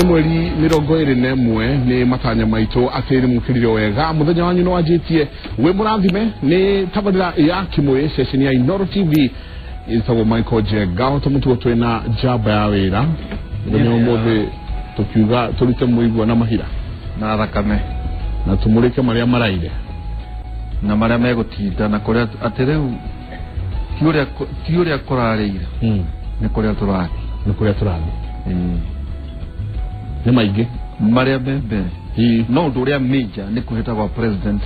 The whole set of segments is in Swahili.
Mweri mirongo iri nemwe ni matanya maito atiri mukiriro wega muthenya wanyu no ajitie we murathime ni tabadira ya Kimuri session ya Inooro TV isago Michael Jega to mutu twena jaba ya wira nyo mothe tukiuga turite muigwa na mahira na thakame na tumurike maria maraire na maria megutinda na kuria atireu tiuria kurarira ni kuria turathi ni maingi maria bebe no nduria major ni kuhita kwa president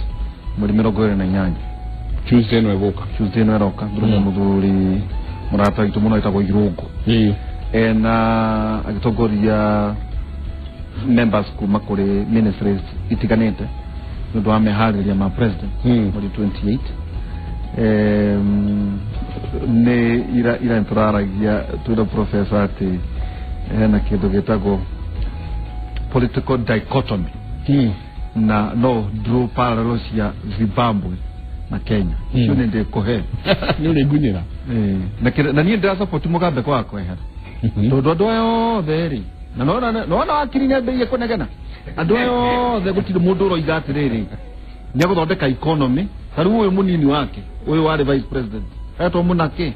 muri 28 Tuesday no eroka nduruma muthuri murata itu muno itagwo Irungu na agitongoria members kuma kuri ministries itiganite ndu amehariria ma president muri 28 ne ira entraragia tudo professor ati na kitu gitagwo political dichotomy na no draw parallels ya Zimbabwe na Kenya sio nende kohe ni legunyira na ni ndio support Mugabe kwako ehera dodo theri na no akiri ne be yekonegana adoyo the gutire mundu ro igatiriri nyago thondeka economy taru uyu munini wake uyu wari vice president eto munake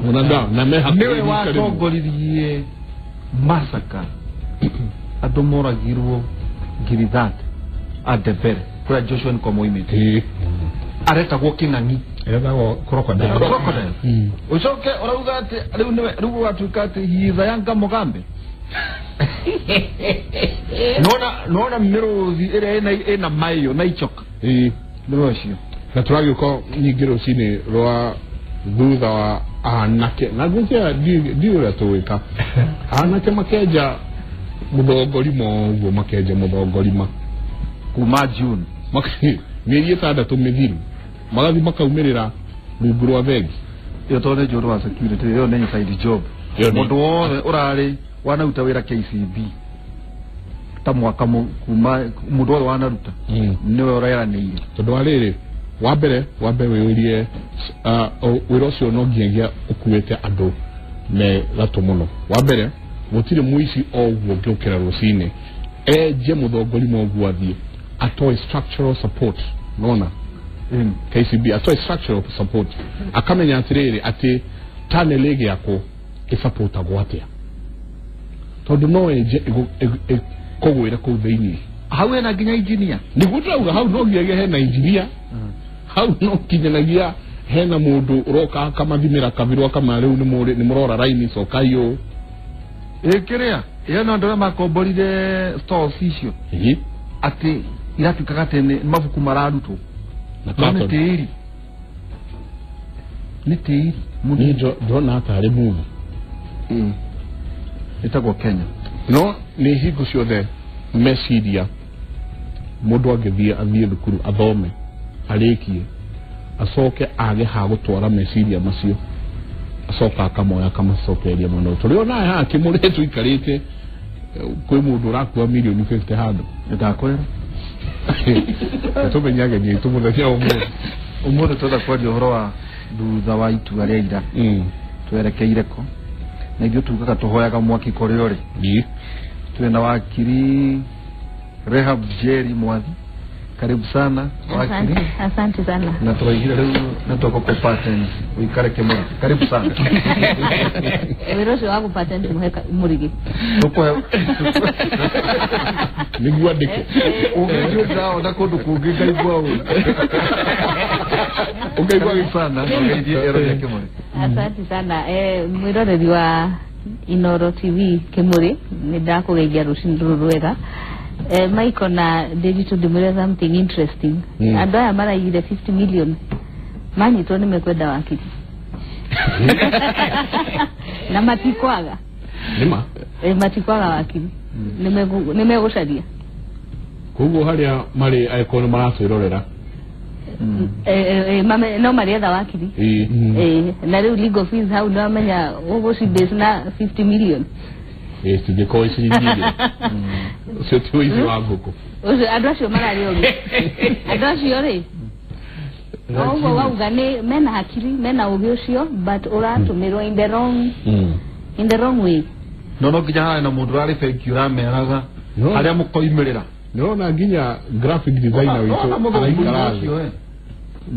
munanga na me niwe watongoririe masaka adomoragirwo girithat adebere kwa Joshua Nkomoimete areta guking'ang'i go crocodile ucoke urauga ati riu watuika ati hiitha yanga Mugambe nona miruthi ire ina mayo na ichoka ndocio na turagiko nyingiro cini rwa thutha wa anake na gutya diura tuwika anake makeja muthongorima uguo makeja muthongorima kuma June mieri 6 mithiru magathi makaumirira rungu rwa begi iyo tone joro wa security iyo ni inside job mundu wothe urari wanauta wira KCB ta mwaka kuma mundu wothe wanaruta niwe urera ni tondu ariri wambere wiurie wira ucio no nginya ukuite andu me gato muno wambere gutire muici ogwo ngiukira rucine eje muthongorima ogwo athie atoe structural support nona KCB atoe structural support akamenya atiriri ati tanelege yako isupporta gwatia tondu no eje kogwira ku thiini hau ena nginya engineer nigutrauga hau no nginya hena engineer hau no kinyanagia hena mundu uroka kamathimira kabirwa kama riu ni murora line sokayo ekiria yena ndo makomborire stores icio ati iratukaga tene mabuku mararutwo na tiri ni tiri munijo ndona atari movie itagwo Kenya no ni hingo ciothe meciria mundu angithia athie thukuru athome arikie acoke age ha gutwara meciria macio acoka akamoya kamacokeria muno turiona ha Kimuri tuikarite kwi mundu urakua milioni 50 handu ndakwera tumenyage ni tumuthenya umuthi tuda kwa uhoro wa thutha wa itu aria ira twerekeire ko na ithuĩ tugaga tuhoyaga mwaki kũrĩ uri twina wakiri Rehab Jerry Mwathi karibu sana wakiri asante sana na tuwaigire leo na toko kwa patent uikare Kimuri karibu sana wiroshi wangu patent muheka murigi tuko nigua dike ungejo zao na kodu kugiga ibwa ungeigwa sana ungeje ero ya Kimuri asante sana mwiroreri wa Inooro TV Kimuri nidakugeithia rucindu rwega Michael na digital demure something interesting and aya maraigire 50 million manyitwo nimekwenda wakiri na matikwaga nima matikwaga wakiri nimegucaria kuguo haria mari aikonu maracirorera mame no marietha wakiri na riu legal fees hau no amenya uguci base na 50 million tuje ko isi nyingine sio tu hizo wanguko andu acio marari uri andu acio ri ogo wauga ni mena hakiri mena ugi ucio but uratumirwo in the wrong way no nginya na mundu ari fake urameraga aria mukoimirira nona nginya graphic designer witu araikara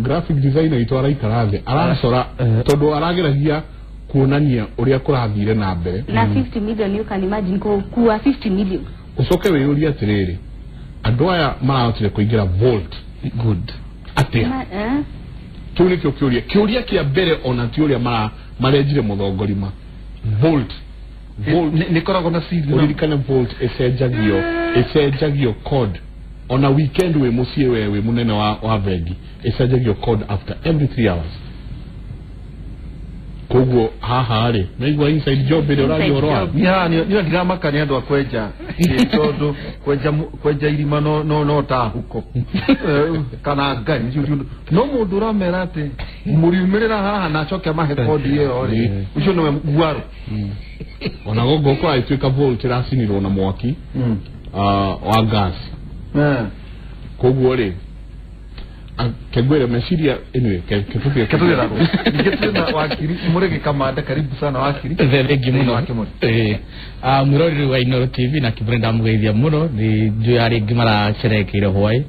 graphic designer witu araikara aracora tondu arageragia kuonania uria kurathire na mbere na 50 million you can imagine kuwa 50 million ucoke wiyuria atiriri andu aya marahotire kuingira vault good atia kiu nikio kiuria kia mbere ona ti uria marenjire muthongorima vault nikoragwo na season uririkane vault ecenjagio code ona weekend we mucie wewe munene wa vengi ecenjagio code after every 3 hours koguo haha ri meigwa inside job ile uragiorwa ni ndirama ni andu akwenja tondu kwenja irima no ta huko kana ngari no mundu uramera ati muriumirira haha na coke mahe code iyo ri ucio no guaro ona gogo kwa ituika volt racinirwo na mwaki wa gas koguo ri kegwere meciria anyway ketuthira wakiri murege kamanda karibu sana wakiri thengi muno mwiroreri wa Inooro TV na kibrenda mugeithia muno ni njuyari ngimara cerekeire hwai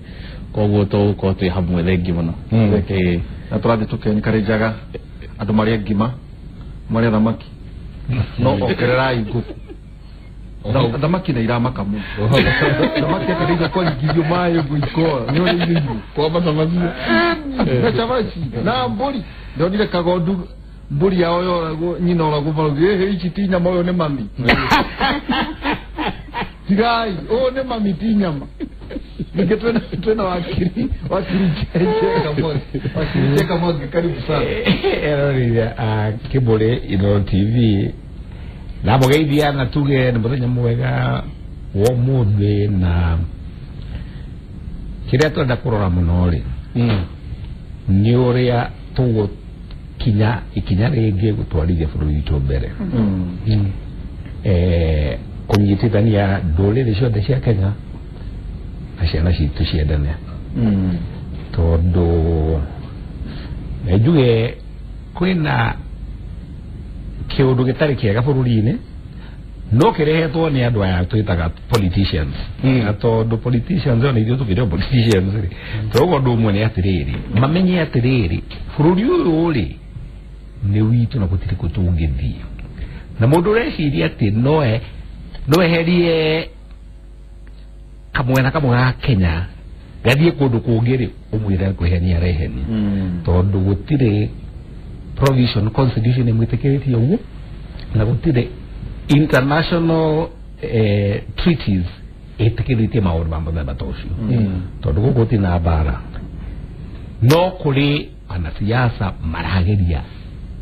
koguo tuko twi hamwe thengi muno na turathi tukenikarejaga andu maria ngima maria thamaki no okererai nguku thamaki na iramaka mu thamaki akariga kwa ngithio mayo guiko ni uri ngiru kwa thamaki na mburi ndonire kagondu mburi yao yo nyina orago baruge ichi tinya moyo ne mami tigai ne mami tinyama ningetwena wakiri cheka moja karibu sana erorire Kimuri Inooro TV na mugeithia na tuge ni muthenya mwega wo muthi na kiria twenda kurora muno ri ni uria tugo ikinya ringi gutwarithia bururi witu mbere kunyitithania nduriri ciothe cia Kenya na ciana citu ciendane tondu njuge kwina kiundu gitari kiega bururi-ini no kirehetwo ni andu aya twitaga politicians na tondu politicians ona ithuĩ tukĩrĩ politicians toguo ũndũ ũmwe nĩ atirĩrĩ mamenye atirĩrĩ bururi ũyũ rĩ nĩ witũ na gũtirĩ kũ tũngĩthiĩ na mũndũ ũreciria atĩ no eherie kamwena kamwe ga Kenya gathiĩ kũndũ kũngĩ rĩ ũmwĩre kwĩhenia arehenia tondu gũtirĩ provision constitution imwitikirie uguo na gutire international treaties itikiritie maundu ma muthemba ta ucio tondu guku tina bara no kuri anasiasa marageria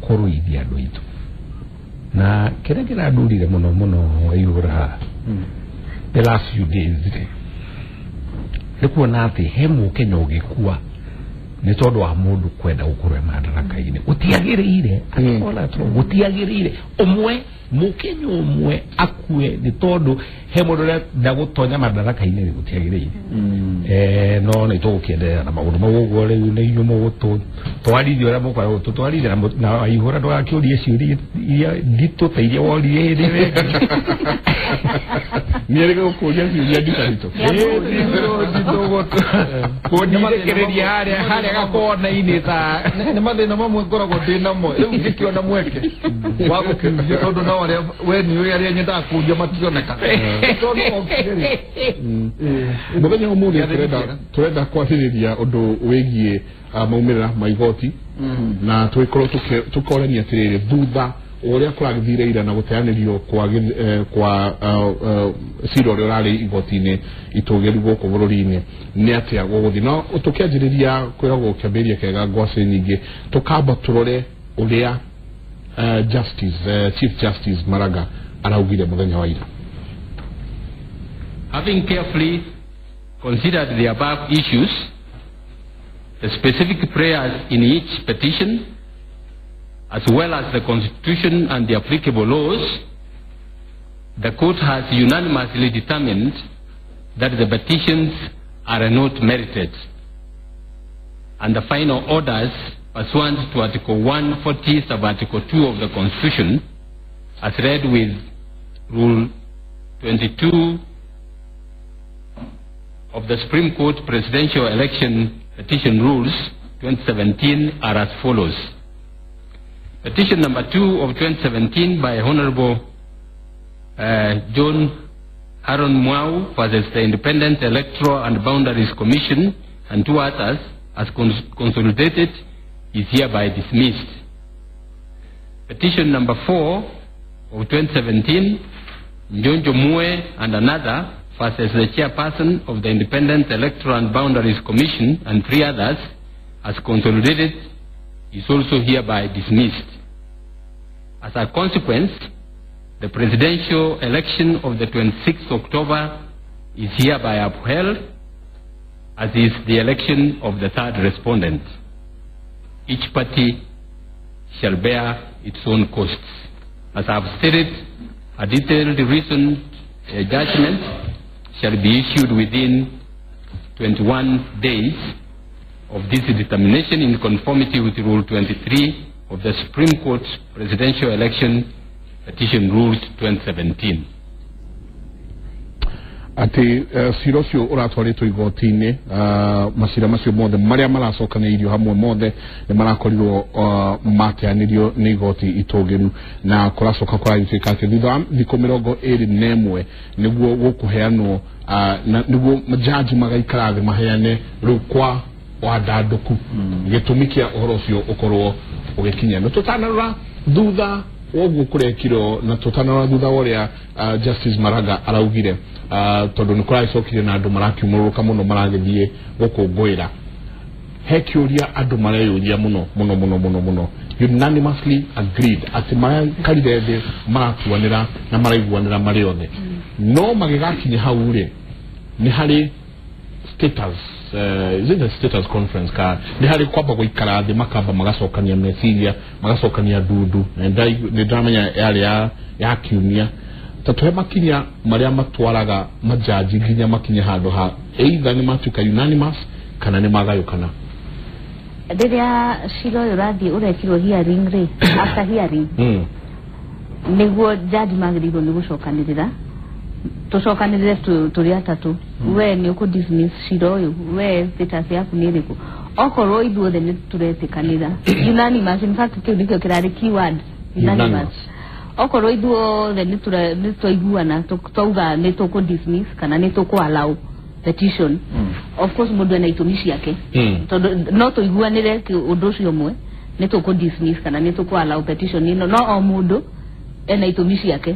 kuruithia andu itu na kiria kiradurire muno waihura the last few days ni kuona ati he Mukenya ugikua ni tondu wa mundu kwenda gukurwe madaraka-ini utiagirire akona to utiagirire umwe Mukenya umwe akue ni tondu he mundu ndagutonya madaraka-ini utiagirire no ni tugukiendelea na maundu mau uguo riu ni inyumu twarithio ria mukora tutwarithia na aihura ndo akiuria ciuria iria nditu ta iria worire hindi we nierega gukuria ciuria nditarito kundirekereria haria gakona-ini ta ni mathina mamwe ngoragwo ndinamo riu ngikiona mweke wa gukiuria tondu no aria we ni we aria nyendaga kuria mationeka muthenya umuthi turenda kwaririria undu wigie maumirira ma igoti na twikorwo tukorania atiriri thutha uria kuragithire ira na guteanirio kwa cira uria urari igoti-ini itugiru guku bururi-ini ni atia guguthi no tukianjiriria kwiragwo kiambiria kega ngwaci nyingi tukamba turore uria Chief Justice Maraga araugire muthenya wa ira. Having carefully considered the above issues, the specific prayers in each petition, as well as the Constitution and the applicable laws, the court has unanimously determined that the petitions are not merited, and the final orders pursuant to Article 140 sub-Article 2 of the Constitution, as read with Rule 22 of the Supreme Court Presidential Election Petition Rules 2017 are as follows. Petition number 2 of 2017 by Honorable John Aaron Mwau versus the Independent Electoral and Boundaries Commission and 2 others as consolidated is hereby dismissed. Petition number 4 of 2017, Njonjo Mue and another versus the chairperson of the Independent Electoral and Boundaries Commission and 3 others as consolidated is also hereby dismissed. As a consequence, the presidential election of the 26th October is hereby upheld, as is the election of the 3rd respondent. Each party shall bear its own costs. As I have stated, a detailed reasoned judgment shall be issued within 21 days of this determination in conformity with Rule 23 of the Supreme Court Presidential Election Petition Rules 2017. Ati sirosio uratwarito igoti-ini masira macio mothe maria maracokanirio hamwe mothe ni marakorirwo mateanirio ni igoti itogeru na kuracoka kuragituika ati thutha wa thikũ 21 niguo gukuheanwo niguo majaji magaikara thĩ maheane rĩu kwa wandanduku gĩtũmi kĩa ũhoro ũcio ũkorwo ũgĩkinya no tutanarora thutha woguo kurekiro na tutanarora thutha ũrĩa Justice Maraga araugire tondu nikuracokire na andu marakiumuruka muno maragithie gukungwira he kiuria andu mareyuria muno unanimously agreed ati makarire thi maratuanira na maraiguanira mari othe no magigakinya hau ri ni hari status is it a status conference ka ni hari kwamba guikara thi makamba magacokania meciria magacokania dudu ni ndamenya yari ya kiumia tatuhe makinya maria matwaraga majaji nginya makinya handu ha either ni matuika unanimous kana ni magayukana Diria shiro yurathi urekirwo hearing ri after hearing niguo jaji magirigo ni gucokanirira tucokanirire turi atatu we ni uku dismiss shiro yu we status yaku ni riku okorwo ithuothe ni turetikanira unanimous in fact kiu ndikio kirari keyword unanimous okorwo ithuothe ni twaiguana twauga ni tuku dismiss kana ni tuku allow petition of course mundu ena itumi ciake tondu no tuiguanire undu ucio umwe ni tuku dismiss kana ni tuku allow petition ino no o mundu ena itumi ciake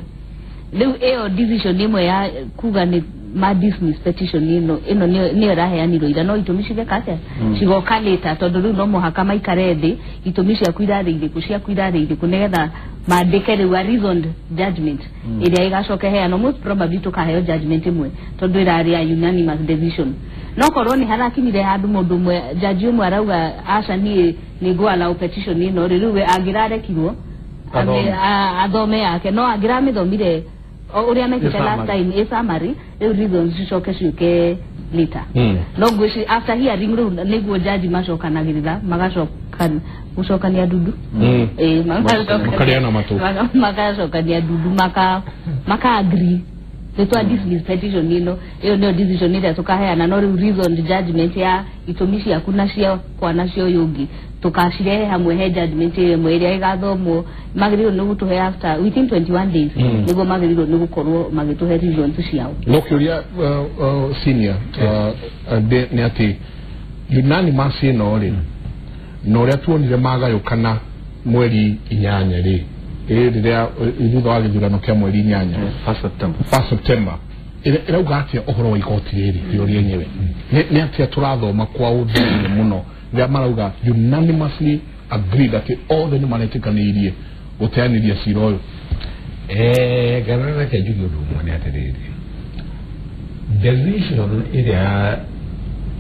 riu eo decision imwe ya kuga ni ma dismiss petition ino ni raheanirwo ira no itumi ciake kase cigoka later tondu riu no muhaka maikare thi itumi ciaku irarĩire ku nigetha mandike riu a reasoned judgment iria igacoke heano most probably tukaheo judgment imwe tondu irari ya unanimous decision no korwo ni harakinyire handu mundu mwe judge umwe arauga aca ni go allow petition ino riu we angirarekirwo athome yake no angiramithomire uria mekite last time is summary riu reasons cicoke later no ngwici after hearing riu niguo judge macokanagirira gucokania dudu magacokania dudu maka agree to dismiss petition ino iyo ndio decision ile tukaheana no reason judgment ya itumi ciaku nacio kwa nacio yungi tukashire hamwe he judgment imwe iria igathomwo magiriro ni gutuhe after within 21 days niguo magiriro ni gukorwo magituhe reasons ciao no kiuria senior ni ati unanimous ino ri no ria tuonire magayukana mweri 8 ri riria thutha wa githurano kia mweri 8 1 September irauga atia uhoro wa igoti riri riuria nyewe ni atia turathoma kwa uthini muno ria marauga unanimously agreed ati othe ni maretikanirie guteaniria cira uyu garara ke jugo ndu mwe atiriri decision iria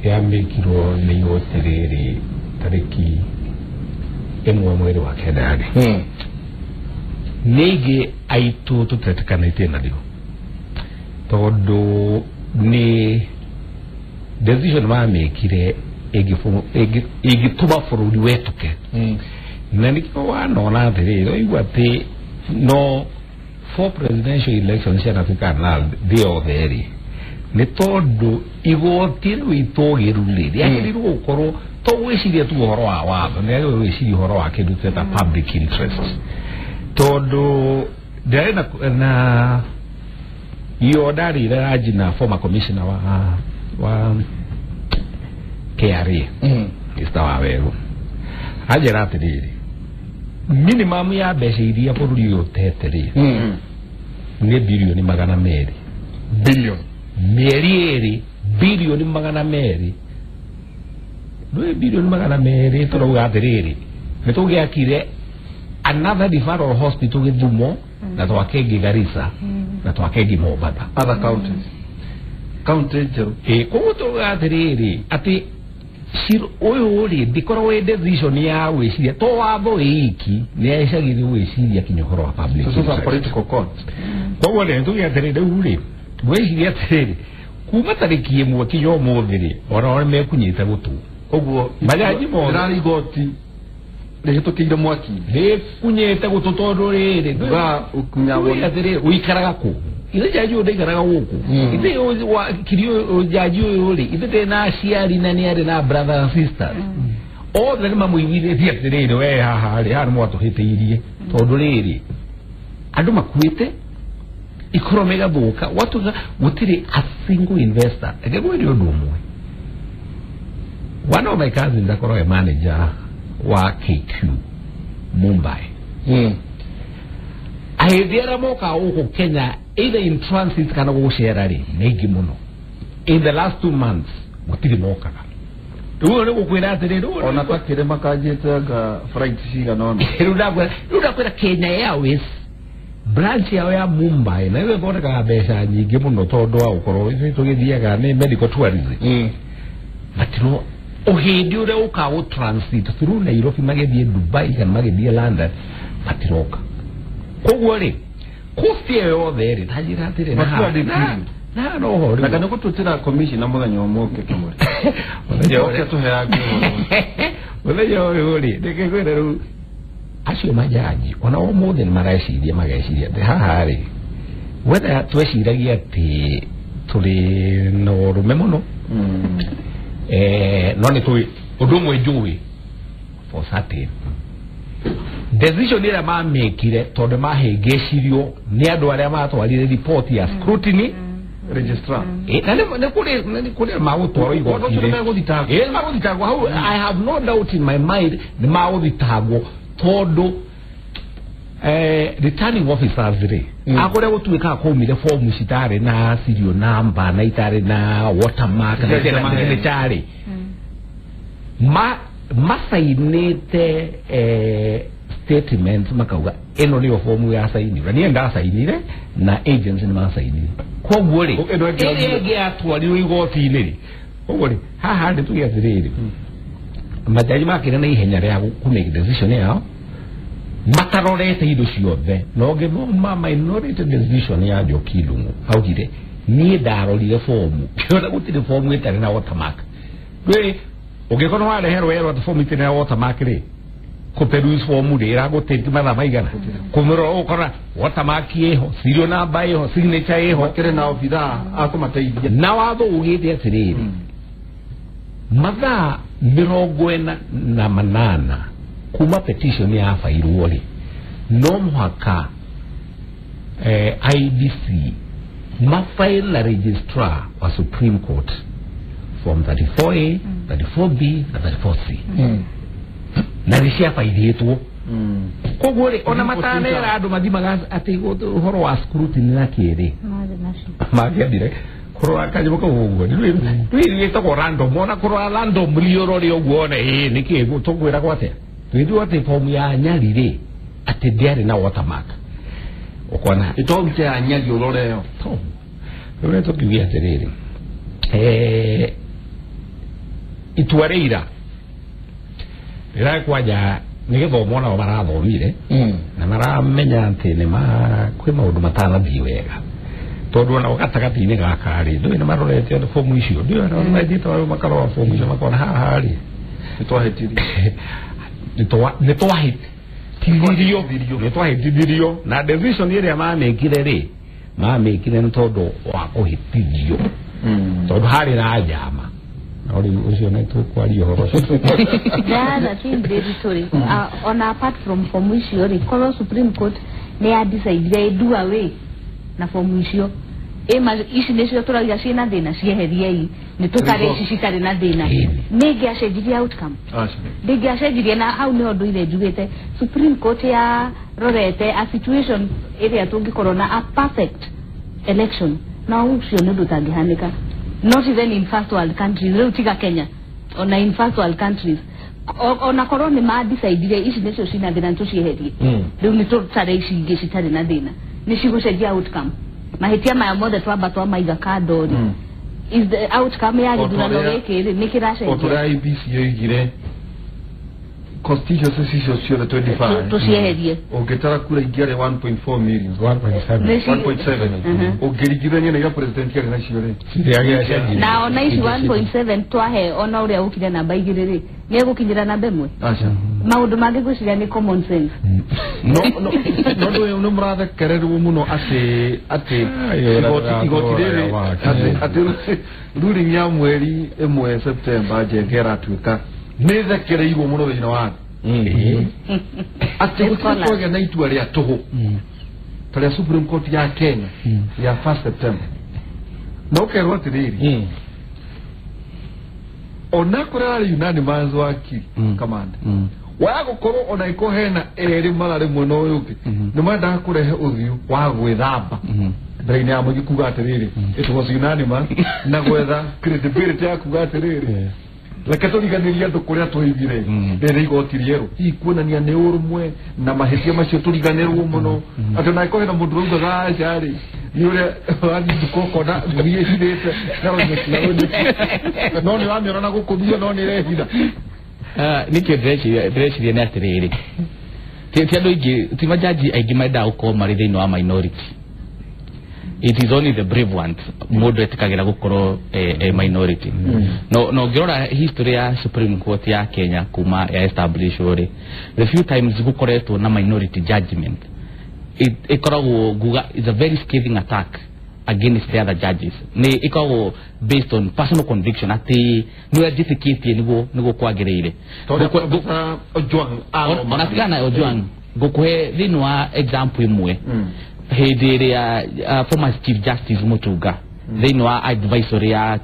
ya mikiro ni yotiriri tariki emwe mweri wa kedari nege aitu tutetikanite nadio todo ni decision ma mekire igituba bururi wetuke na nikio wanona thiri igwate no for presidential elections in Africa now they are very ne todo igoti wito giruli ya kiriru okoro to wesiria tu horo wa ne wesiria horo wa kedu teta public interest todo there na yodari rajina former commissioner wa KRA istawa wego ajera atiriri minimum ya mbeca iria bũrũri ũyũ ũtetere nĩ bilioni 200 mĩeri ĩrĩ bilioni 200 nĩ bilioni 200 tũrauga atĩrĩrĩ nĩ tũgĩakire another referral hospital Gĩthumo na twake Garissa na twake Mombasa other counties koguo tũrauga atĩrĩrĩ atĩ sir oyo ri dikoro we decision ya weciria to watho iki ni aicagire weciria kinyohoro wa public so political court koguo ne tugiatere riu ri weciria atiriri kuma tariki imwe kinyo muthiri ora mekunyite gutu koguo majaji mo rari goti rihitukiire mwaki kunyite gutu tondu riri ga ukunyawo atiriri uikaraga ku ile jaji udaikaraga guku ite wa kirio jaji uri ite na aciari na ni ari na brothers and sisters othe mamuigire thiatirire we haha ri hanu mwatuhiteirie tondu riri andu makuite economy gathuka watu gutiri a single investor egego ndio ndumwe one of my cousins akoro manager wa KQ Mumbai ahedera moka huko Kenya either in transit kana gushera ri negi muno in the last 2 months gutiri moka ruo ne gukwira atiri ruo ona takire makajete ga flight shiga nono ruda kwira Kenya Airways branch ya Mumbai na iwe bora ka mbeca nyingi muno tondu wa ukoro ithi tugithiaga ni medical tourism matino uhindi ure uka transit through Nairobi magethie Dubai kana magethie London matiroka koguo ri kusia yothe ri tajira atiri na no hori na kana gututira commission muthenya umuke Kimuri yo tuheaga wala yo ri ndike kwira ru acio majaji ona o mothe mageciria te haha ri whether tweciragia ati turi no rume muno no ni tui undu mwe njui for certain decision ira ma mekire tondu mahengecirio ni andu aria matwarire report ya scrutiny registrar ne kuri magutwaro igotire magutitagwo how I have no doubt in my mind ni magutitagwo tondu returning officers ri akore gutuika akomire form citare na serial number na itare na watermark na itare masainite statement makauga eno ni form ya saini ni enda sainire na agents ni masainire koguo ri ege atwarirwo igoti-ini ri koguo ri haha ndi tugiathiriri majaji makire na ihenya ria ku make decision yao matarorete indo ciothe no ngithoma minority decision ya Njoki Ndung'u augire nie ndarorire form kiona gutire form itari na watermark we ugikorwo wareherwo yero ati form itari na watermark ri kuperuse form ri iraguteithia mathaa maigana kumiro ukora watermark yeho serial number yeho signature yeho kire na obitha akumateithia na watho ugite atiriri mathaa 48 kuma petition ya fairwo ri no muhaka IBC mafile na registrar wa Supreme Court from 34A 34B na 34C na rishia faidetwo koguo ri ona matanera andu mathimaga ati uhoro wa scrutiny na kiri magethire kurwa kaje boko uguo ni to random ona kurwa random lioro ri uguo na niki tugwira gwate twithu ati form ya Nyali ri ati ndiari na watermark ukona itomte ya Nyali uroreo to ure to kiwia tereri itwareira ira kwaja nigithomo na marathomire na maramenya ati ni kwi maundu matanathii wega tondu ona gatagati-ini gaka ri ndui ni marorete on form icio ndio na maithita wa makaro form icio makona haha ri itwahitiri nitwahite tithirio nä twahätithirio na decision ä rä a mamekire rä mamekire nä tondå wa kå hätithio tondå harä na njama no rä u å cio nä tå kwaria å horo on apart from form icio rä korwo Supreme Court nä ya decide do away na form icio ici nä cio tå rauga ciä thä na cieheriei nä tå kare ici citarä na thä na nä ngä acenjirie outcome ndä ngä acenjirie na hau nä ho ndå ire njugä te Supreme Court ya rorete a situation ä rä a tå ngä korwo na a perfect election na å cio nä ndå tangä hanä ka not even in first world countries rä u tiga Kenya ona in first world countries ona korwo nä madecide ici nä cio cina thä na nä tå cieherie rä u nä tå tare ici ingä citarä na thä na nä cigå cenjia outcome mahitia maya mothe twamba twamaiga kandori is the outcome ya githurano giki ri nikiracenjia otora IBC yoigire constituency icio ciothe 25 tucieherie ũngĩtara kura ingĩarĩ 1.4 million 1.7 ũngĩringithania na iria president yarĩ nacio rĩ na ona ici 1.7 twahe ona ũrĩa ũkire namba igĩrĩ rĩ nĩ egũkinyĩra namba ĩmwe maũndũ mangĩ gwĩciria nĩ common sense no ndũ ũyũ nĩ mũrathekererwo mũno atĩ igoti rĩrĩ atĩ ruling ya mweri 1 September Njengera atuĩka nä thekereirwo må no thä inä wa atä gå tirä kwagä na itua rä a tå hå ta rä a Supreme Court ya Kenya ya 1 September na å kerwo atä rä rä ona kå rä arä unanimous wakiri kamanda wa gå korwo ona iko hena erä mararä mwena å yå å ngä nä mendaga kå rehe å thiå wa gwä thamba mbere-inä ya må ingä kuga atä rä rä it was unanimous na gwetha credibility ya kuga atä rä rä reke tå riganä andå kå rä a twä igire rä rä igoti rierå hihi kuonania nä å rũmwe na mahätia macio tå riganä rwo må no atä ona ä na må ndå raugaga aca rä nä å rä a wathiä nduka kona nguia cirä te no nä wamä ona na gå kå mia no nä rehitha nä kä ndäreciria nä atä rä rä ti andå aingä ti majaji aingä mendaga gå korwo marä thä inä wa minority. It is only the brave ones mundu etikagira gukorwo minority no ngirora history ya Supreme Court ya Kenya kuma ya establish ore the few times gukoretwo na minority judgment ikoragwo guga is a very scathing attack against the other judges ni ikoragwo based on personal conviction ati no edificate nigo kwagireire ona tigana Ojwang gukuhe thinu wa example imwe hĩndĩ ĩrĩa former chief justice Mutunga thĩinĩ wa advisory ya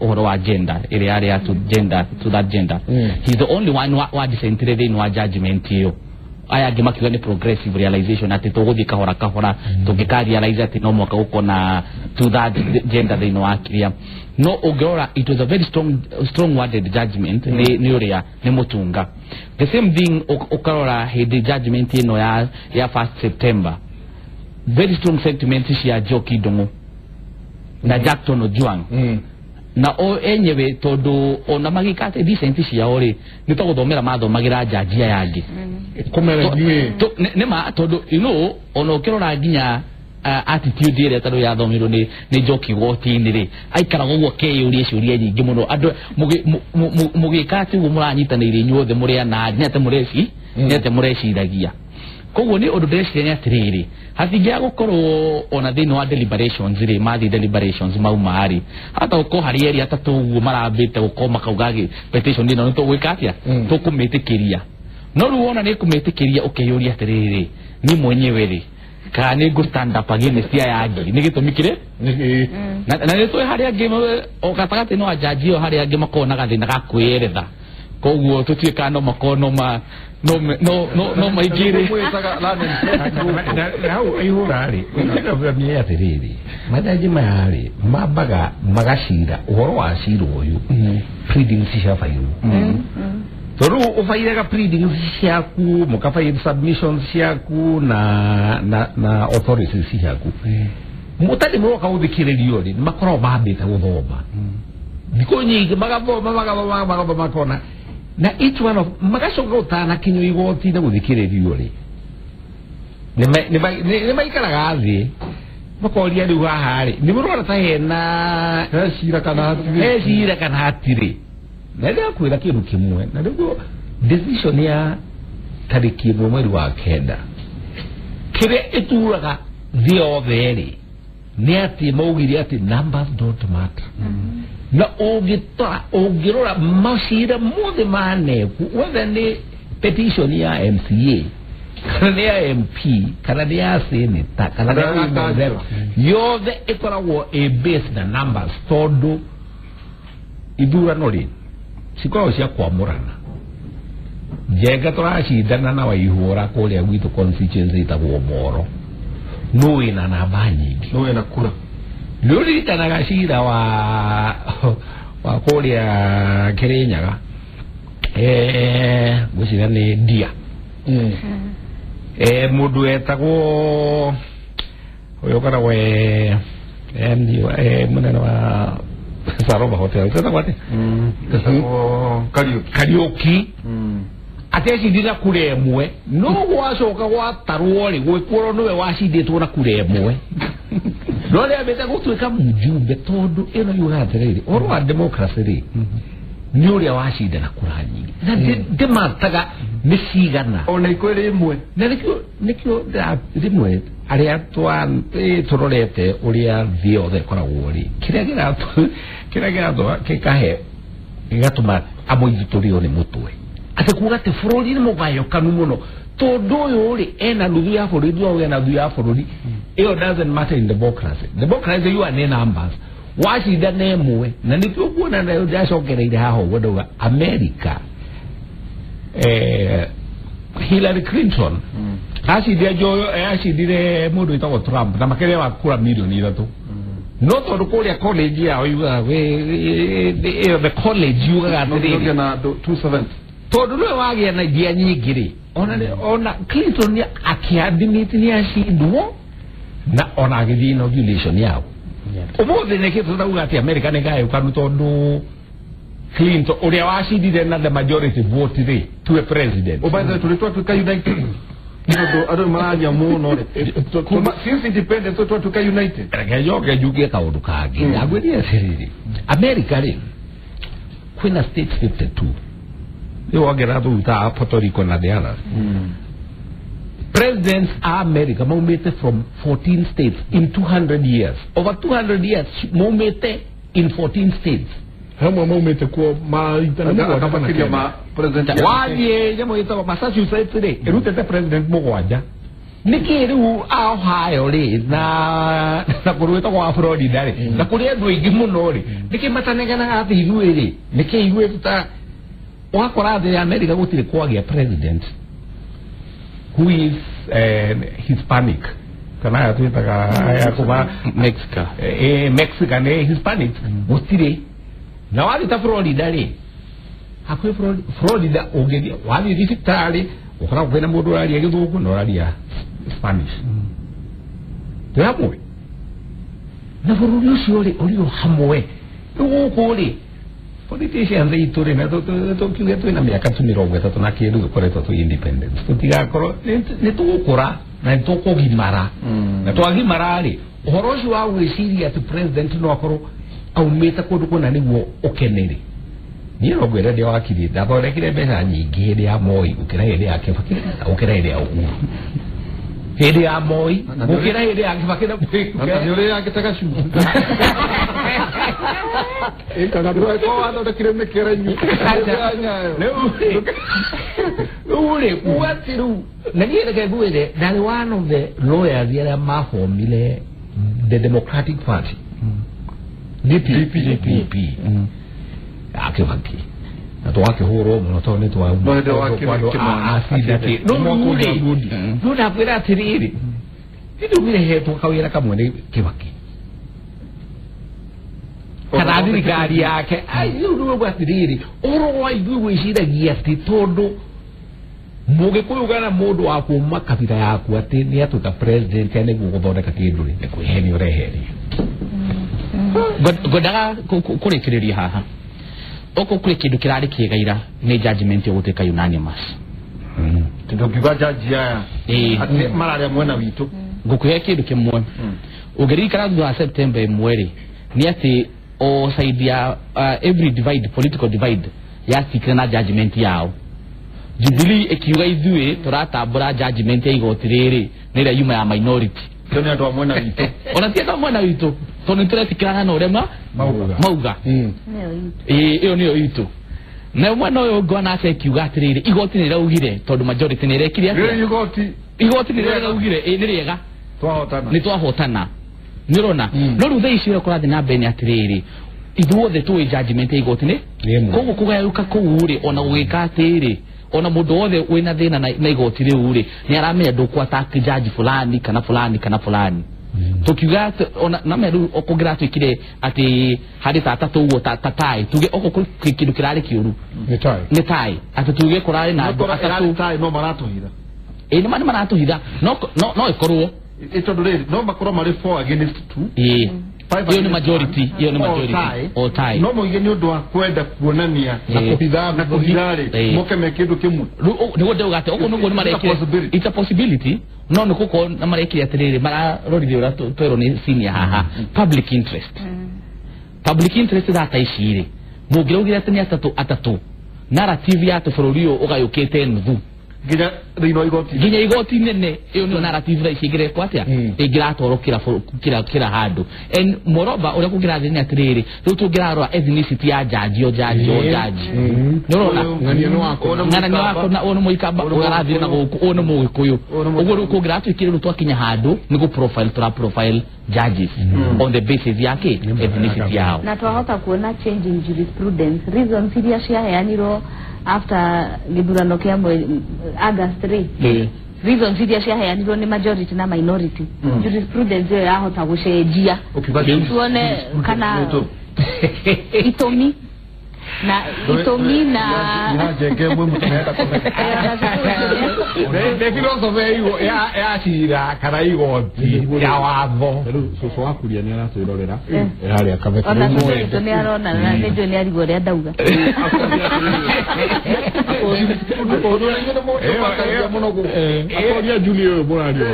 ũhoro wa gender ĩrĩa yarĩ ya to that gender he's the only one wa dissentire thĩinĩ wa judgment ĩyo aya angĩ makiuga nĩ progressive realization atĩ tũgũthiĩ kahora kahora tũngĩkarealize atĩ no mwaka gũkorwo na to that gender thĩinĩ wa kĩrĩa no ũngĩrora it was a very strong worded judgment nĩ ũrĩa nĩ Mutunga the same thing ũkarora hĩndĩ judgment ĩno ya 1 September very strong sentiments cia Njoki Ndung'u na Jackton Ojwang na o enyewe tondu ona magikate decent ciao ri ni to guthomera mathomagira jaji aya angi kumera ni ma tondu ona ukirora nginya attitude ire tado ya thomirwo ni Njoki goti-ini ri aikara guo keyuria ciuria nyingi muno andu mugikati uguo muranyitanire inyuothe muri ana nyate mureciragia koguo ni undu ndeciria atiriri hatingia gukorwo ona thini wa deliberations ri mathi deliberations maumari hata uko hari eri atatu uguo marambite guko makaugagi petition ino nitugwika atia tukumitikiria no ru wona ni kumitikiria ukeyuria atiriri ni mwenyewe ri ka ni go stand up against ya angi ni gitumi kire na ni twe hari angi o gatagati no ajaji o hari angi makona gathina ga kwieretha koguo tutuika no makono ma no maigire hau ihurari ndio vya atiriri majaji mayari mabaga magashira uhoro wa cira uyu pleading cia fairu toru ufaire ga pleading ciaku mukafaire submissions ciaku na authorities ciaku mutari muroka uthikiririo ri makoro babite guthoma ndiko nyingi magabo makona na each one of magacoka utana kinyo igoti na guthikiririo ri ni maikaraga thi makoria riu haha ri ni murora ta hena cira kana hatiri na ndio kwira kindu kimwe na ndio decision ya tariki mweri wa kenda kire ituraga thio theri ni ati maugire ati numbers don't matter na ugirora mashira mothe mane whether ni petition ya MCA kana ni ya MP kana ni ya senator kana ni ya yothe ikoragwo a base na numbers tondu idurano ri sikoragwo cia kwamurana jenga turacindana na waihura kuria gwitu constituency itagwo Moro no ina namba nyingi no ina kura lori tanaga cira wa kuria Kirinyaga gucira ni Ndia mundu etagwo uyu kana we ndio munene wa Sarova Hotel tetagwo ati Kariuki ateci ndina kure emwe no gwacoka gwatarwo ri gwikoro niwe wacinditwo na kure emwe no ria beta gutwika mujumbe tondu ino yugatiriri oro wa democracy ri ni uria wacinda na kura nyingi na ndimataga ni cigana ona ikwere imwe na nikio rimwe aria turorete uria thio the koragwo ri kiria giratu kikahe igatuma amoithiturio ni mutwe ate kuga te bururi ni mugayo kanu muno tondu uyu ri ena nuthu ya bururi wa ena nuthu ya bururi it doesn't matter in democracy you are numbers wacinda na emwe na nikio kuona na ndacokereire haho gwodoga America Hillary Clinton acidire joyo acidire mundu itagwo Trump na makere wa kura milioni 3 no tondu kuria college yao yuga the college yuga na 270 tondu nwe wagia na idea nyingi ri ona Clinton ni akiadmit ni acindwo na ona agithii inauguration yao umuthi ni kitu ndauga ati America ni gayo kanu tondu Clinton uria wacindire na the majority vote ri to a president obaza tulitwa tuka united ndio ado maraja muno since independence tuka united rege jugie kaundu kangi agweria siriri America ri kwina states 52 yo agera tuta Puerto Rico na the others presidents are America maumete from 14 states in 200 years over 200 years maumete in 14 states hamwe maumete kwa akapakiria ma president waje jamo ita Massachusetts ri erutete president mugwanja nikiriu Ohio ri na kuruita kwa Florida ri na kuria andu aingi muno ri nikimatanegana athi igwe ri nikiigwe tuta wakora the America gutire kwagia president who is Hispanic kana tuitaga yakuba Mexican Hispanic gutire na wali ta Florida ri hakwe Florida ogedi wali disitari ukora kwena mundu ari githuku no ari Spanish tamwe na bururi ucio ri uri hamwe uguku ri politicians they tore na to kiuga twina miaka 30 na kindu dukoretwo tu independence tutigakoro ni tugukura na tukugimara na twagimara ri uhoro ucio wa gwiciria ati president no akorwo aumita kundu kuna niguo ukenere ni rogwera ndio wakiri ndathondekire mbeca nyingi hindi ya Moi ukira hindi ya Kibaki ukira hindi ya Uhuru hindi ya Moi ukira hindi ya Kibaki na yule akitaka shu kana ndio kwa ndo kireme kerenyu ule kuatiru na niye ngegwire ndari one of the lawyers yara mafomile the Democratic Party DP Kibaki na twake horo muno tone twa ndo wake asidi no ngudi ndo nakwira tiriri ndio mire hetu kawira kamwe ni Kibaki kana thirikari yake ayo ndio gwatiriri oro wa igwe iciragia ati tondu mugikuyu kana mundu wa kuma kabira yaku ati ni atuta president ene guthondeka kindu ri ni kwiheni ureheri godaga kurikiria haha oko kuri kindu kirari kigaira ni judgment yogutuika unanimous ndio kiba judge ya ati marare mwena witu ngukuhe kindu kimwe ugerikara thutha wa September mweri ni ati o side ya every divide political divide ya sikana judgment yao Jubilee ikiuga ithuĩ tũratambũra judgment ya igoti rĩrĩ nĩrĩa yuma ya minority Tony ando mwena witũ ona ti ando mwena witũ tondũ nĩtũretikĩrana na ũrĩa mauga ĩyo nĩyo itũ na mwena ũyũ ngona aca ikiuga atĩrĩrĩ igoti nĩraugire tondũ majority nĩrekire atĩa igoti nĩraugire nĩ rĩega nĩtwahotana nĩrona no rĩu thaa ici ũrĩa kũrathiĩ na mbere nĩ atĩrĩrĩ ithuothe tũĩ judgment ya igoti nĩ koguo kũgayũka kũu rĩ ona gũgĩka atĩrĩ ona mũndũ wothe wĩna thĩna na igoti rĩu rĩ nĩ aramenya ndũkũ-attack jaji fulani kana fulani tukiuga ona na meru okũngĩra twĩkire atĩ harĩ tata ũguo tatai tuge oko kĩndũ kĩrarĩ kĩũru nĩ tai atĩ tuge kũrarĩ na andũ atatũ tai no maratũhitha nĩ maratũhitha no ĩkorwo tondũ rĩrĩ no makorwo marĩ 4 against 2 iyo ni majority all time no moige nĩ ũndũ wa kwenda kuonania na kuhithari moke me kĩndũ kĩmwe nĩguo ndauga atĩ ũguo nĩguo nĩ marekire it's a possibility no nĩ gũkorwo na marekire atĩrĩrĩ mararorire ũrĩa twerwo nĩ senior haha public interest data ici rĩ mũngĩraugire atĩ nĩ atatũ narrative ya bũrũri ũyũ ũgayũkĩte nuthu nginya igoti nene iyo nĩyo narrative thaa ici ĩngĩrekwo atĩa ĩngĩratwarwo kĩra handũ and moreover ũrĩa kũngĩrathiĩ nĩ atĩrĩrĩ rĩu tũngĩrarora ethnicity ya jaji nĩũrona ng'anani wako na ũyũ nĩ mũikamba ũrathire na gũkũ ũyũ nĩ mũgĩkũyũ ũguo rĩu kũngĩratwĩkire rĩu twakinya handũ nĩ tũraprofile judges on the basis yake ethnicity yao na twahota kuona change in jurisprudence reasons iria ciaheanirwo after githurano kia August 3 reasons iria ciaheanirwo ni majority na minority jurisprudence iyo yahota gũcenjia tuone kana itũmi na jenge mwe mutaenda the philosophy ya cira kana igoti ya watho soso wakuria ni aratwirorera hari akabeka mwe ni arona na ndio ni arigo ria ndauga akoria Julio Boradio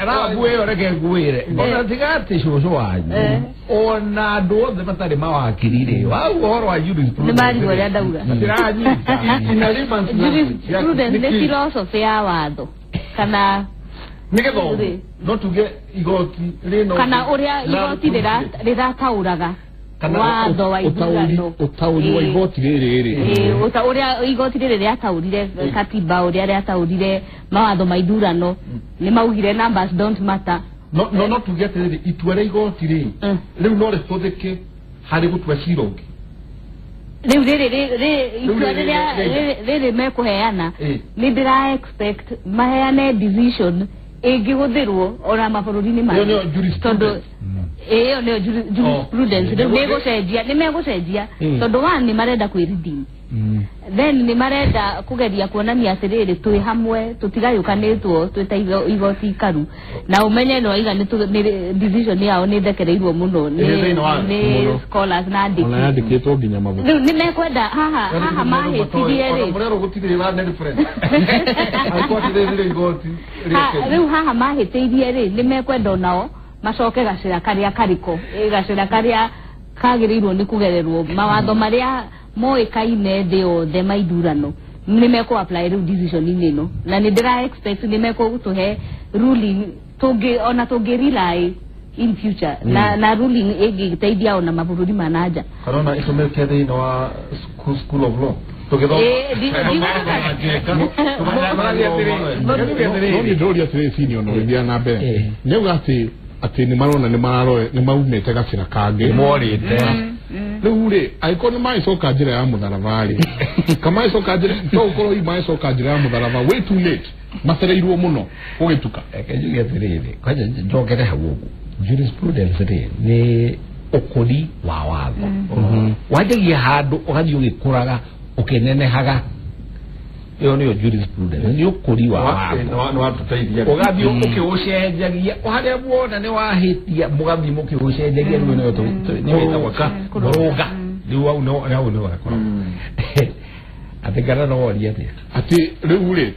rabu yo reke nguire ona tigati soso wanyu ona ndo the matari mawakirire wao horo wa jurisprudence ni marigo ria ndauga jurisprudence ni philosophy ya watho kana nigetho no tuge igoti rino kana uria igoti riratauraga watho wa ithurano utauri wa igoti rĩrĩ uria igoti rĩrĩ rĩataurire katiba uria rĩataurire mawatho ma ithurano nĩ maugire numbers don't matter no tuge atĩrĩrĩ itua rĩa igoti rĩ rĩu no rĩhũthĩke harĩ gũtua cira ũngĩ rĩu itua rĩrĩ mekũheana nĩ ndĩra expect maheane decision ĩngĩhũthĩrwo ona mabũrũri-inĩ mangĩ tondũ iyo nĩyo jurisprudence nĩ megũcenjia tondũ nĩ marenda kwĩredeem then nĩ marenda kũgeria kuonania atĩrĩrĩ twĩ hamwe tũtigayũkanĩtwo twĩta igoti ikaru na ũmenye no iga nĩ decision yao nĩ thekereirwo mũno nĩ scholars na andĩki ona yandĩkĩtwo nginya mabuku rĩu nĩ mekwenda haha mahĩtirie rĩ rĩu haha mahĩtĩirie rĩ nĩ mekwenda onao macoke gacĩra karĩa karĩko gacĩra karĩa kagĩrĩirwo nĩ kũgererwo mawatho marĩa moĩkaine thĩ yothe ma ithurano nĩ mekũ apply rĩu decision-inĩ ĩno na nĩ ndĩra expect nĩ mekũtũhe ruling ona tũngĩ rely in future na ruling ĩngĩteithia ona mabũrũri ma nanja karona ĩtũmĩke thĩinĩ wa school of law ndoria atĩrĩrĩ senior no gĩthiaga na mbere nĩuga atĩ nĩ marona nĩ maumĩte gacĩra kangĩ morĩte rĩu rĩ angĩkorwo nĩ magĩcoka njĩra ya mũtharaba rĩ kamagĩcoka njĩra to gũkorwo magĩcoka njĩra ya mũtharaba way too late macereirwo mũno gũgĩtuka reke njuge atĩrĩrĩ kwanja njokere hau ũguo jurisprudence rĩ nĩ ũkũri wa watho wanjagia handũ ũgathiĩ ũgĩkũraga ũkĩnenehaga iyo nĩyo jurisprudence nĩ ũkũri wa watho ũgathiĩ ũkĩũcenjagia harĩa muona nĩ wahĩtia mũgathiĩ mũkĩũcenjagia rĩu nĩ wĩtagwo kũrũga rĩu au nĩ wakorwo atĩ kana no woria atĩa atĩ rĩu rĩ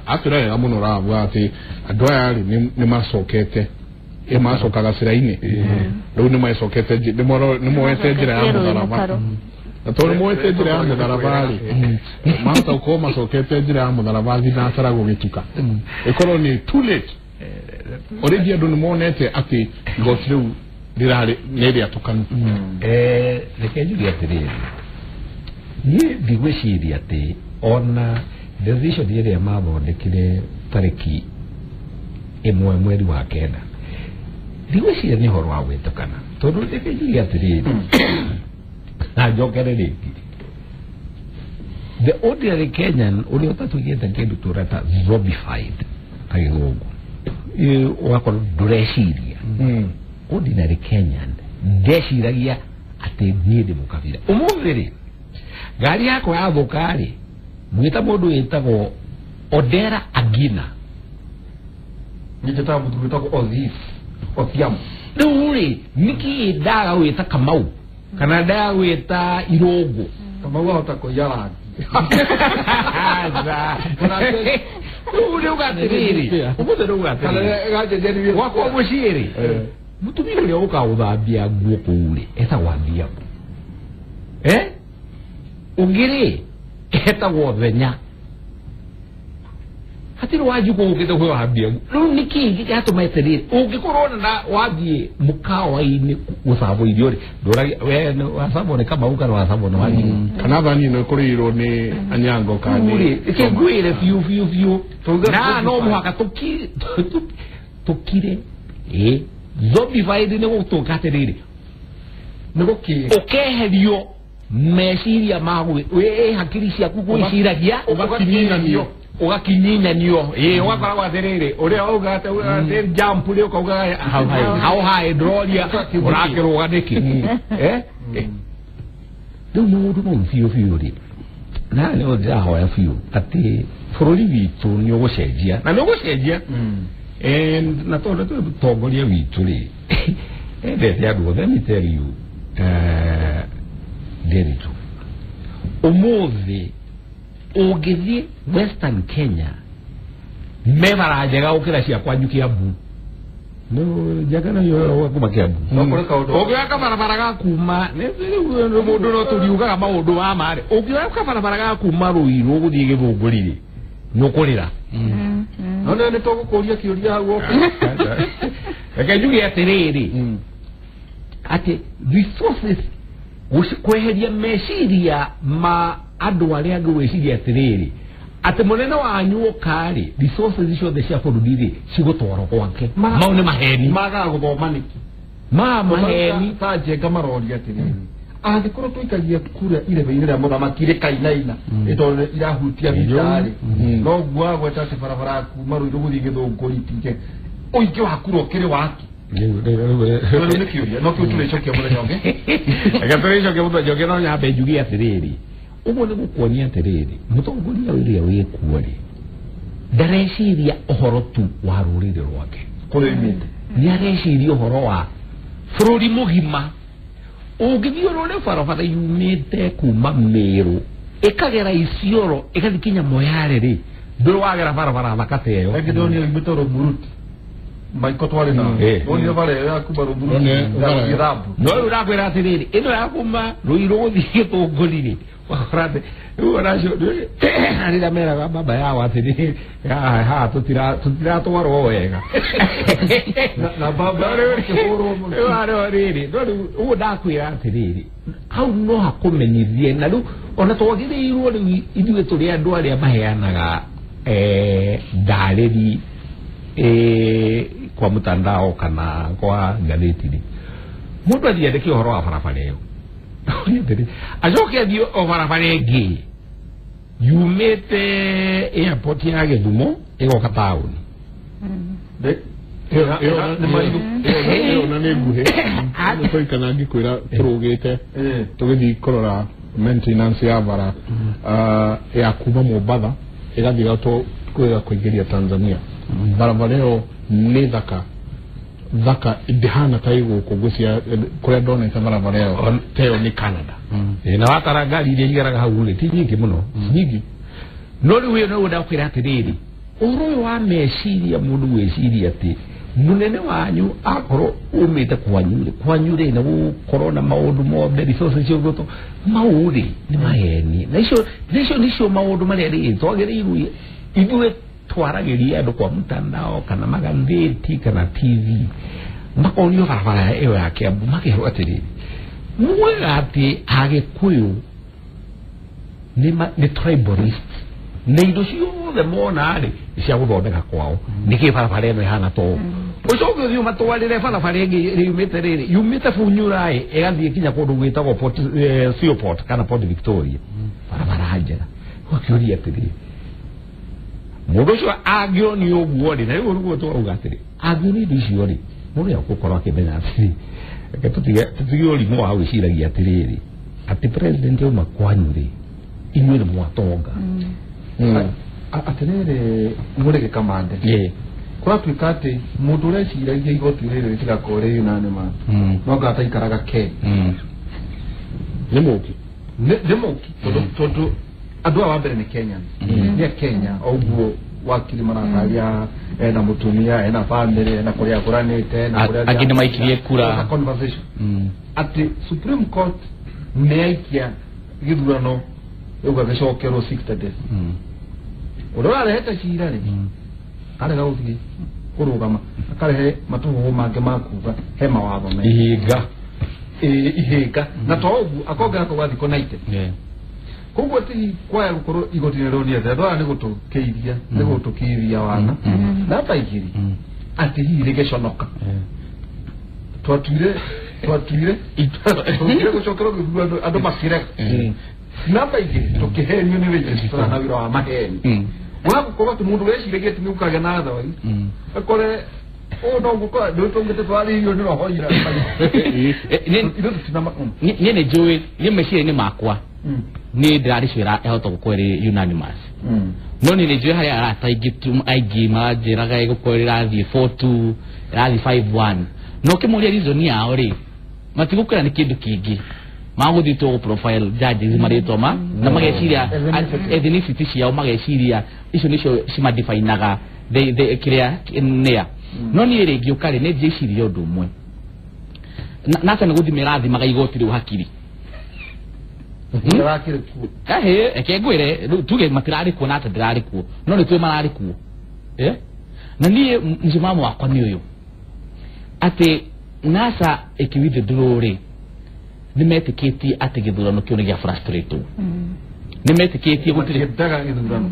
atwĩra wega mũno ũravuga atĩ andũ aya rĩ nĩ macokete macoka gacĩra-inĩ rĩu nĩ macokete nĩ moete njĩra ya mũtharaba Atoro mwete njira ya mutharabari manta ukoma sokete njira ya mutharabari na asara gugituka ikoro ni too late already andu ni monete ati gotriu dirari neri atukanu reke njuri atiriri ni ndigwiciria ati ona decision iria mathondekire tariki imwe mweri wa kenda ndigwiciria ni horo wa gwitukana tondu reke njuri atiriri na njokerere the ordinary Kenyan uri utatugite kindu tureta zombified agigungu wakora ndureciria ordinary Kenyan ndeciragia ati nie ndi mukabira umuthiri ngari yako yathukari mwita mundu witagwo Odera Agina njeta mundu witagwo Ozif Othiam nduri niki ndaga wita Kamau kana ndaga wita Irogo Kamau ahota koyara ule ugatiriri umuthiri ugatiriri wako muciri mutumia uria ukaũthambia nguo kũu-rĩ etagwo Adhiambo ũngĩ-rĩ etagwo Thenya hatirĩ wanju kũũkĩte kwĩwambia rĩu nĩ kĩĩ gĩgatũma atĩrĩrĩ ũngĩkorwo na wathiĩ mũkawa-inĩ gũcabwo irio-rĩ ndũragia wacabwo nĩ Kamau kana wacabwo nĩ Wanjiru kana thani ĩno ĩkũrĩirwo nĩ Anyango kana reke ngwĩre biũ na no mũhaka tũkire zombified nĩ gũtũka atĩrĩrĩ nĩ gũkĩĩ ũkeherio meciria magu hakiri ciaku gwĩciragia ugakinyinyanio ugakoragwo atĩrĩrĩ ũrĩa uga atĩ jump rĩ ukauga hau haĩ ndũroria ũrakĩrũga nĩkĩ rĩu mũndũ no biũ rĩ na nĩo ndĩrahoya biũ atĩ bũrũri witũ nĩ ũgũcenjia na nĩ ũgũcenjia na tondũ twĩ mũtongoria witũ rĩ endete andũ othe let me tell you Nderitu umuthi ũngĩthiĩ Western Kenya mebara njega gũkĩra ciakwa Kiambu no njagana yo kuma Kiambu ũngĩoka barabara ga kuma mũndũ no tũriugaga maũndũ wa marĩ ũngĩoka barabara ga kuma Rũirũ gũthiĩ Gĩthũngũri-rĩ nũkũrĩra no nĩ tũgũkũria kĩũria hau reke njuge atĩrĩrĩ atĩ resources kweheria meciria ma andũ arĩa angĩ gwĩciria atĩrĩrĩ atĩ mũnene wanyu ũkarĩ resources ciothe cia bũrũri-rĩ cigũtwarwo gwake mau nĩ maheni magaga gũthoma nĩkĩ maheni ta njenga maroria atĩrĩrĩ angĩkorwo tũikagia kura irebe-inĩ rĩa mũthamaki rĩkainaina tondũ irahutia thikarĩ no guo agweta atĩ barabara kuma Rũirũ gũthiĩ Gĩthũngũri tige ũingĩ wa kura ũkĩrĩ waki nĩ kĩũria no kĩu tũrĩcokia mũthenya ũngĩ reke tũrĩcokia mũthenya ũngĩ no nyambe njuge atĩrĩrĩ ũguo nĩ gũkuonia atĩrĩrĩ mũtongoria ũrĩa wĩkuo-rĩ ndareciria ũhoro tu wa rũrĩrĩ rwake kũrĩa oimĩte nĩ areciria ũhoro wa bũrũri mũgima ũngĩthiĩ ũrore barabara yumĩte kuma Mĩrũ ĩkagera Isiolo ĩgathiĩ kinya Moyale-rĩ ndũrĩ wagera barabara thaka ta ĩyo rĩngĩ ndĩronire yumĩte Rũmburuti maiko twarĩ nao onire bara ya kuma Rũmburuti Gĩthambu no rĩu ũrakwĩra atĩrĩrĩ ĩno ya kuma Rũirũ gũthiĩ Gĩthũngũri-rĩ wakorate rĩu onacio rĩrĩa meraga baba yao atĩrĩrĩ haha tũtiratwarwo wega na baba kĩhũrwo mũno rĩu arĩo rĩrĩ no rĩu ũguo ndakwĩra atĩrĩrĩ hau no hakũmenyithie na rĩu ona twagĩrĩirwo rĩu ithuĩ tũrĩ andũ arĩa maheanaga ndarĩri kwa mtandao kana kwa ngathĩti-rĩ mũndũ athiĩ andĩke ũhoro wa barabara ĩyo acoke athiĩ o barabara ĩngĩ yumĩte airport ya Gĩthumo ĩgoka taũni ĩyo na nĩ nguhĩ nĩ tũikana ngĩkwĩra tũrũgĩte tũgĩthiĩ kũrora maintenance ya bara ya kuma Mombatha ĩgathiĩ kũingĩria Tanzania barabara ĩyo nĩ thaka ndihana ta igũkũ gwĩcia kũrĩa ndonete barabara ĩyo teo nĩ Canada na watara ngari iria igeraga hau-rĩ ti nyingĩ mũno nyingĩ no rĩu ũyũ nĩguo ndakwĩra atĩrĩrĩ ũhoro ũyũ wa meciria mũndũ gwĩciria atĩ munene wanyu akoro umite kwanyu ri na corona maundu mothe resources cio goto mauri ni maheni na icio maundu maria ri twagiriirwe ithuĩ twaragiria andu kwa mtandao kana magatheti kana TV makonio barabara iyo ya Kiambu makihwo atiri mwega ati Agikuyu ni tribalist na indo ciothe mona ri cia guthondeka kwao niki barabara ino ihana to ucoke thiu matwarire barabara ingi riumite riri yumite Funyurai igathie kinya kundu gwitagwo Port Seaport kana Port Victoria barabara njega wakiuria atiri mundu cio angioni uguo ri na riu rugo twauga atiri angioni indo icio ri mundu yagukorwo akimenya atiri tutige urimu wa gwiciragia atiriri ati president uma kwanyu ri inyuĩ nĩ mwatonga atiriri murege kamande kuratuika ati mundu ureciragia igoti riri ritigakore unanimous no ngataikaraga ke nĩ mũki tondu andu aya mbere ni Kenya ni Kenya oguo wakiri marataria na mutumia na family na kuria kuranite na kuria aginde maikirie kura conversation ati Supreme Court neikia githurano ugathocokero 60 days urora reheta cira ri arega uthii kurugama akarehe matuhu mange makuga he mawatho me ihinga na togu akongera ko wathi konaite koguo ti kwaya gukorwo igotine ronia thethwa ni gutukiithia ni gutukiithia wana na taigiri ati hiri geconoka twatuire gucokero githurano andu makire na taigiri tukihenio ni register na wira wa maheni wagukorwo ti mundu weciragia ati ni ukagĩa na thawai akore no gukora ndio tongete twaririo ni rohoira ni njui ni meciria ni makwa ni ndiraricira ehota gukorera unanimous no ni njui haria arataingitum aigi majiraga igukorera thie 4-2 rathi 5-1 no kimuria reason yao ri matigukira ni kindu kingi maguthitwo profile judges maritwa na mageciria ethnicity ciao mageciria icio nicio cimadefineaga they kiria nia no ni ri giukari ni jeciria undu umwe nasa ni guthimira thimaga igoti riu hakiri ekengwire tuge matirari kuo na tadirari kuo no ni twe marari kuo na ni msimamo wakwa ni uyu ati nasa ikiwithe ndururi nimetikitie ati githurano kio ni gia frustrate nimetikitie gutire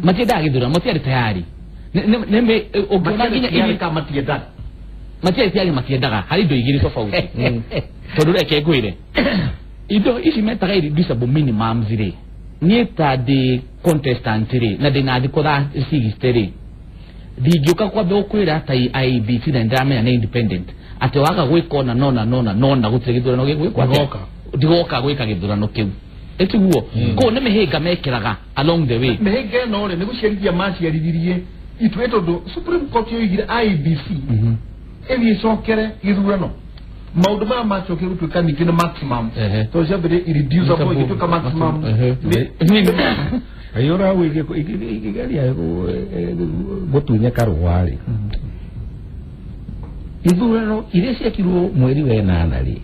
matiendaga githurano matiari tayari neme ogona nginya kama matiendaga matiendaga hari indo igiri tofauti tondu ekengwire indo ici metaga irreducible minimums ri ni ta de contestant ri na de na dikora sigisteri digioka kwa be okwira ata IBC na ndamenya na independent ate waka gwikona nona gutire githurano gigwikwa digoka gwika githurano kiu etiguo ko ne mehinga mekiraga along the way mehinga no ri niguciarithia maciarithirie itweto do Supreme Court yoigire IBC evi cokere githurano maundu ma macoke gutuika ningi ni maximum to ciambire irreducible igituika maximum ayora wige igeria gutunya karwari ithurano iria ciekirwo mweri wa 8 ri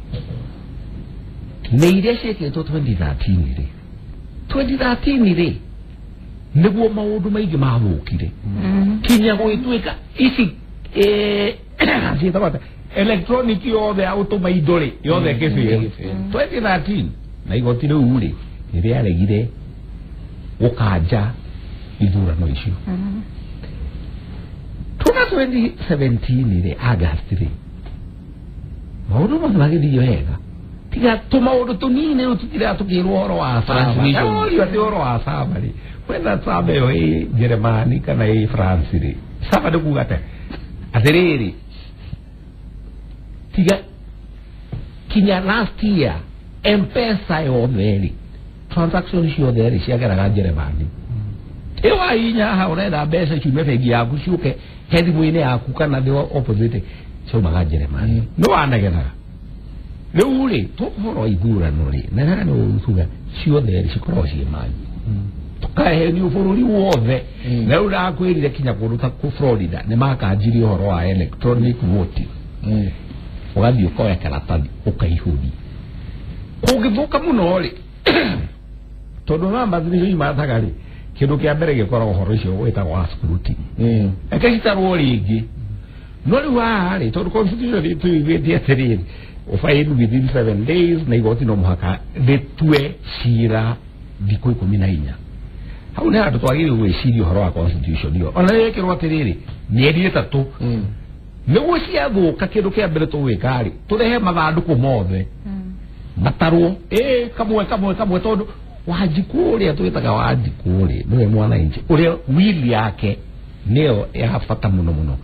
na iria ciekirwo 2013 ri niguo maundu maingi mathukire kinya gwituika ici cietagwo electronic yothe automa indori yothe ngĩcirĩ 2013 na igoti rĩu rĩ nĩrĩaregire gũkanja ithurano icio 2017 rĩ August rĩ maũndũ mothe magĩthiĩ wega tiga tũmaũndũ tũnini rĩu tũkĩrwo ũhoro wa ũhoro wa Saba rĩ wenda Saba ĩyo ĩ Jeremani kana ĩ France rĩ Saba ndĩkuga atĩrĩrĩ tiga kinya last year M-Pesa yothe transaction ciothe ciageraga Jeremani ewa inya ha urenda mbeca ciume bengi yaku ciuke thimũ-inĩ yaku kana the opposite ciumaga Jeremani no wanagenaga rĩu rĩ tũhoro ithurano rĩ na nĩ ũtuga ciothe cikoragwo ciĩ manyu kahe ni bururi wothe na ura kwirire kinya kuruta ku Florida ne makanjiri horo wa electronic voting ugathi ukoya karatathi ukaihudi kugithuka muno ri tondu namba thiri imathaga ri kindu kia mbere gikorwo horo icio wetagwo scrutiny ekaitarwo ringi no ri wa ri tondu constitution itu igithie atiriri ufaili within 7 days na igoti no muhaka ritue cira thikũ 14 hau nĩ handũ twagĩrĩirwo gwĩciria ũhoro wa constitution iyo ona yekĩrwo atĩrĩrĩ mĩeri 3 nĩguo ciathũka kĩndũ kĩa mbere tũgwĩka rĩ tũrehe mathandũkũ mothe matarwo kamwe tondũ Wanjiku ũrĩa twĩtaga Wanjiku rĩ nĩwe mwananchi ũrĩa wili yake nĩyo ya bata mũno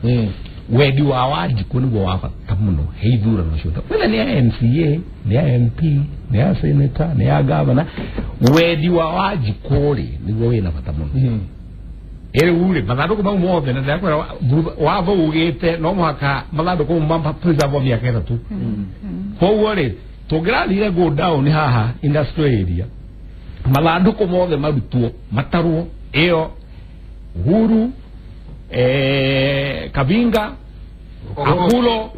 wendi wa Wanjiku nĩguo wa bata mũno he ithurano ciothe whether nĩ ya MCA nĩ ya MP nĩ ya senator nĩ ya governor wendi wa Wanjiku rĩ nĩguo wĩna bata mũno uri mathandũkũ mau mothe na ndakwĩra watho ugĩte no mũhaka mathandũkũ mamba preserve mĩaka 3 koguo rĩ tũngĩrathire go down haha industrial area mathandũkũ mothe marutwo matarwo ĩyo Uhuru Kabinga Akulo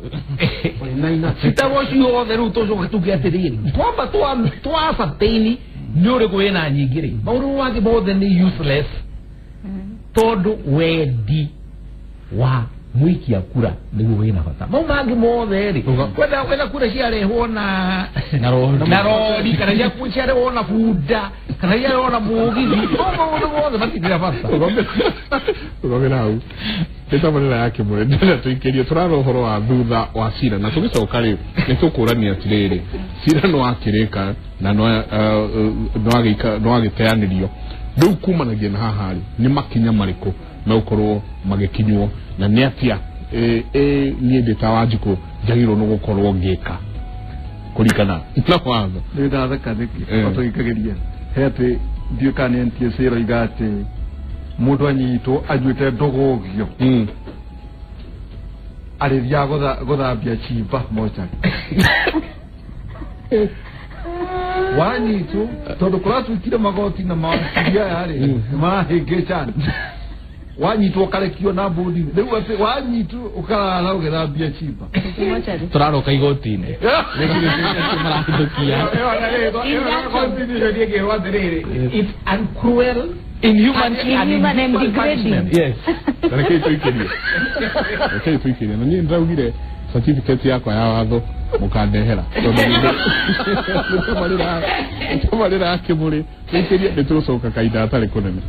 citarwo ciothe rĩu tũcoka tuge atĩrĩrĩ twamba twabateini nĩ ũrĩkũ wĩna nyingĩ rĩ maũndũ mangĩ mothe nĩ useless tondu wendi wa mwikia kura nĩguo wĩna bata mau mangĩ mothe rĩ wenda kura ciarehwo na rori kana ciarehwo na bunda kana ciarehwo na mũgithi maũndũ mothe matirĩ bata ũgomera hau ĩtamanĩra ya Kimuri ndĩrenda tũikĩrie tũrarora ũhoro wa Thutha Wa Cira na tũgĩcoka rĩ nĩtũkũrania atĩrĩrĩ cira nĩ wakĩrĩka na no agĩteanĩrio rĩu kumanagia na haha rĩ nĩ makinya marĩkũ megũkorwo magĩkinywo na nĩ atĩa niĩ ndĩ ta Wanjiku njagĩrĩirwo nĩ gũkorwo ngĩka kũringana na watho nĩ ndatheka nĩkĩ tũgĩkagĩria he atĩ ndiũ kana ntie cira iga atĩ mũndũ anyitwo ajuĩte ndũgũgio arĩthia gũthambia chimba moja wanyitwo tondu kũratuĩkire magoti na mawakiria yarĩ mahĩngĩcana wanyitwo karekio na mbũndi rĩu atĩ wanyitwo ũkarara ũgĩthambia chimba tũraroka igoti-inĩ it's uncruel inhuman and degrading. Yes. Rekei tuikirie na niĩ ndaugire certificate yakwa ya watho mukandehera tondu nĩ tamarĩra Kimuri tuikirie nĩ tũcoka kahinda gatarĩ kũnene.